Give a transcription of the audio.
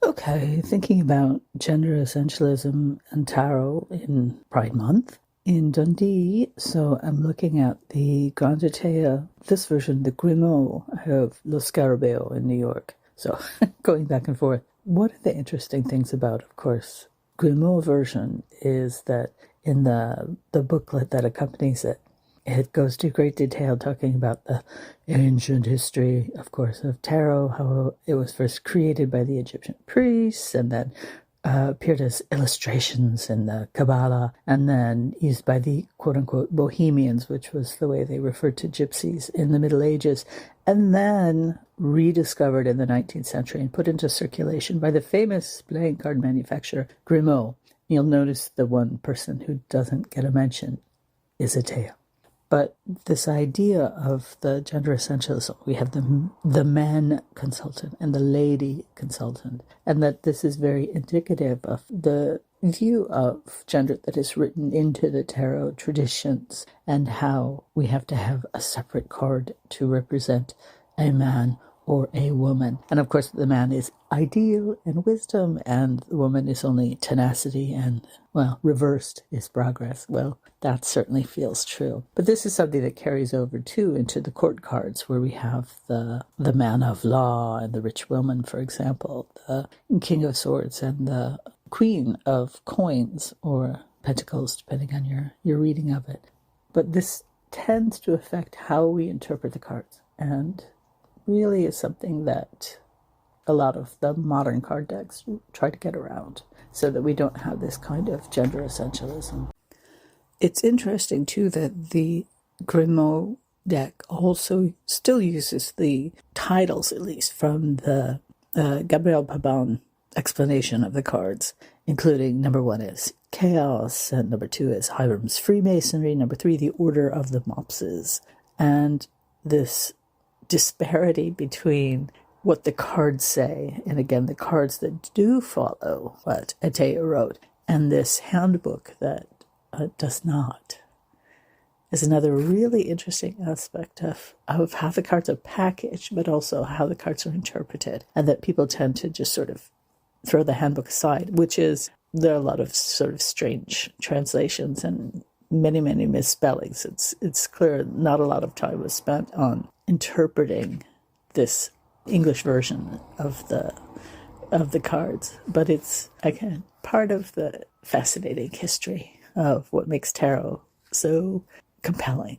Okay, thinking about gender essentialism and tarot in Pride Month in Dundee. So I'm looking at the Grand Etteilla, this version, the Grimaud. I have Lo Scarabeo in New York. So going back and forth. One of the interesting things about, of course, Grimaud version is that in the booklet that accompanies it, it goes to great detail talking about the ancient history, of course, of tarot, how it was first created by the Egyptian priests and then appeared as illustrations in the Kabbalah and then used by the quote-unquote Bohemians, which was the way they referred to gypsies in the Middle Ages, and then rediscovered in the 19th century and put into circulation by the famous playing card manufacturer Grimaud. You'll notice the one person who doesn't get a mention is Etteilla. But this idea of the gender essentialism, we have the man consultant and the lady consultant, and that this is very indicative of the view of gender that is written into the tarot traditions and how we have to have a separate card to represent a man or a woman. And of course, the man is ideal and wisdom, and the woman is only tenacity and, well, reversed is progress. Well, that certainly feels true. But this is something that carries over, too, into the court cards, where we have the man of law and the rich woman, for example, the king of swords and the queen of coins or pentacles, depending on your reading of it. But this tends to affect how we interpret the cards, and really is something that a lot of the modern card decks try to get around so that we don't have this kind of gender essentialism. It's interesting, too, that the Grimaud deck also still uses the titles, at least, from the Gabrielle de Paban explanation of the cards, including number 1 is Chaos, and number 2 is Hiram's Freemasonry, number 3, the Order of the Mopses. And this disparity between what the cards say, and again, the cards that do follow what Etteilla wrote, and this handbook that does not, is another really interesting aspect of how the cards are packaged, but also how the cards are interpreted, and that people tend to just sort of throw the handbook aside, which is, there are a lot of sort of strange translations and many, many misspellings. It's clear not a lot of time was spent on interpreting this English version of the cards, but it's, again, part of the fascinating history of what makes tarot so compelling.